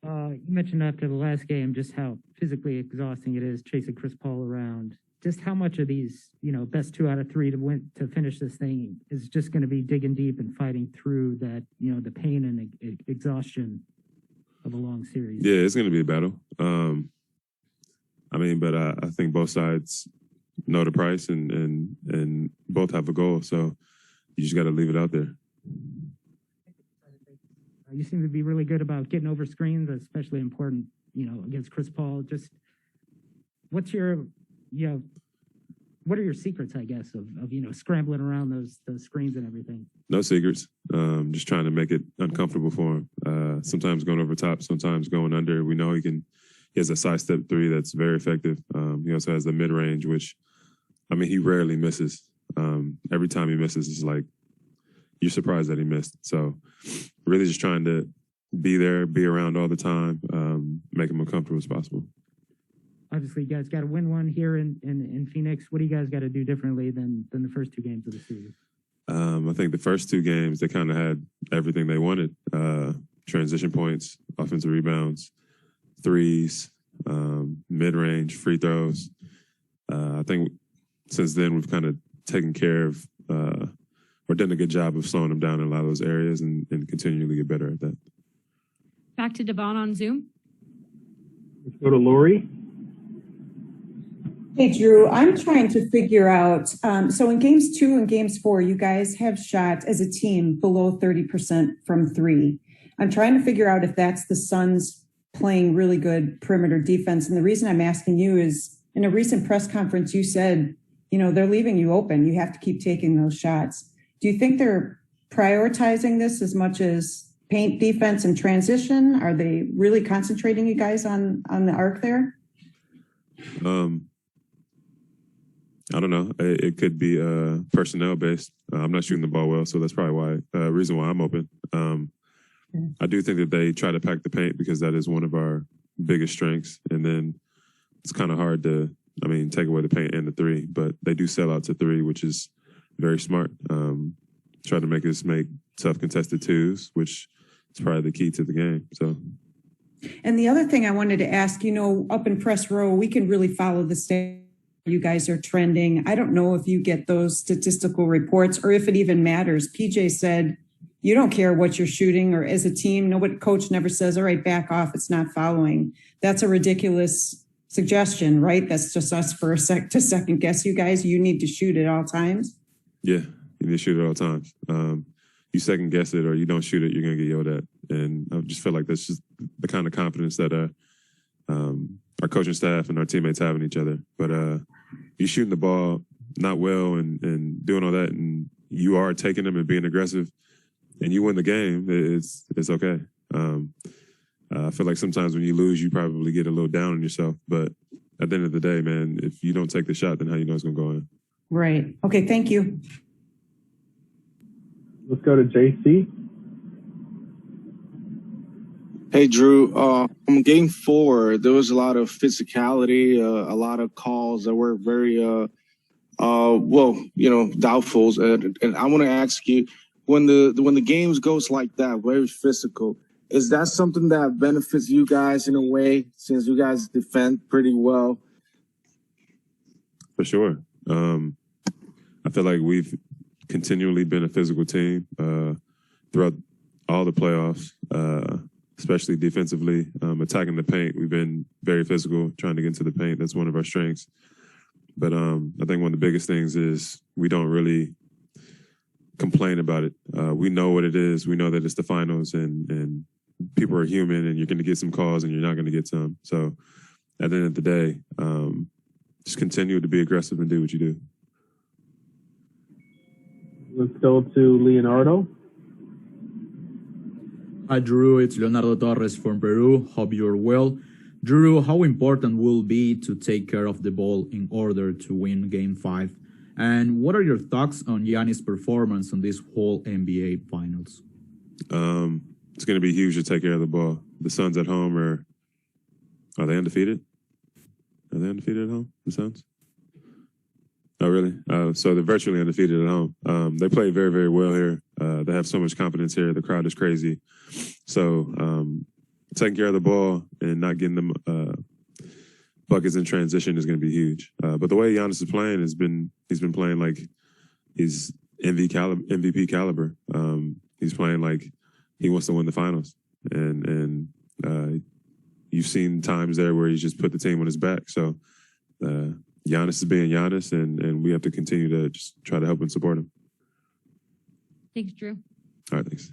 You mentioned after the last game just how physically exhausting it is chasing Chris Paul around. Just how much of these, best 2 out of 3 to finish this thing is just going to be digging deep and fighting through that, the pain and exhaustion of a long series. Yeah, it's going to be a battle. But I think both sides know the price and both have a goal. So you just got to leave it out there. You seem to be really good about getting over screens, especially important, against Chris Paul. Just what's your, what are your secrets, I guess, of scrambling around those screens and everything? No secrets. Just trying to make it uncomfortable for him. Sometimes going over top, sometimes going under. We know he has a side step 3 that's very effective. He also has the mid range, which, he rarely misses. Every time he misses, it's like you're surprised that he missed. So really just trying to be there, be around all the time, make him as comfortable as possible. Obviously, you guys got to win one here in Phoenix. What do you guys got to do differently than the first 2 games of the series? I think the first 2 games, they kind of had everything they wanted. Transition points, offensive rebounds, threes, mid-range, free throws. I think since then we've kind of taken care of or done a good job of slowing them down in a lot of those areas and continually get better at that. Back to Devon on Zoom. Let's go to Lori. Hey, Jrue, I'm trying to figure out, so in games 2 and games 4, you guys have shot as a team below 30% from 3. I'm trying to figure out if that's the Suns playing really good perimeter defense. And the reason I'm asking you is in a recent press conference, you said, they're leaving you open. You have to keep taking those shots. Do you think they're prioritizing this as much as paint defense and transition? Are they really concentrating you guys on the arc there? I don't know. It could be personnel based. I'm not shooting the ball well, so that's probably why. Reason why I'm open. I do think that they try to pack the paint because that is one of our biggest strengths, and then it's kind of hard to, take away the paint and the 3, but they do sell out to 3, which is very smart. Try to make us make tough contested 2s, which is probably the key to the game. So. And the other thing I wanted to ask, up in press row, we can really follow the state. You guys are trending. I don't know if you get those statistical reports or if it even matters. PJ said, you don't care what you're shooting, or as a team, coach never says, all right, back off, it's not following. That's a ridiculous suggestion, right? That's just us to second guess you guys. You need to shoot at all times. Yeah, you need to shoot at all times. You second guess it or you don't shoot it, you're going to get yelled at. And I just feel like that's just the kind of confidence that our coaching staff and our teammates have in each other. But you shooting the ball not well and doing all that, and you are taking them and being aggressive, and you win the game, it's okay. I feel like sometimes when you lose, you probably get a little down on yourself. But at the end of the day, man, if you don't take the shot, then how you know it's going to go in? Right. Okay, thank you. Let's go to JC. Hey, Jrue. On game 4, there was a lot of physicality, a lot of calls that were very, doubtful. And I want to ask you, when the games goes like that, very physical, is that something that benefits you guys in a way, since you guys defend pretty well? For sure. I feel like we've continually been a physical team throughout all the playoffs. Especially defensively, attacking the paint. We've been very physical, trying to get into the paint. That's one of our strengths. But I think one of the biggest things is we don't really complain about it. We know what it is. We know that it's the finals, and people are human, and you're going to get some calls, and you're not going to get some. So at the end of the day, just continue to be aggressive and do what you do. Let's go to Leonardo. Hi, Jrue. It's Leonardo Torres from Peru. Hope you're well. Jrue, how important will it be to take care of the ball in order to win Game 5? And what are your thoughts on Giannis' performance on this whole NBA Finals? It's going to be huge to take care of the ball. The Suns at home are they undefeated? Are they undefeated at home, the Suns? Oh, really? So they're virtually undefeated at home. They play very, very well here. They have so much confidence here. The crowd is crazy. So taking care of the ball and not getting them buckets in transition is going to be huge. But the way Giannis is playing he's been playing like he's MVP caliber. He's playing like he wants to win the finals, and you've seen times there where he's just put the team on his back. So Giannis is being Giannis, and we have to continue to just try to help and support him. Thanks, Jrue. All right, thanks.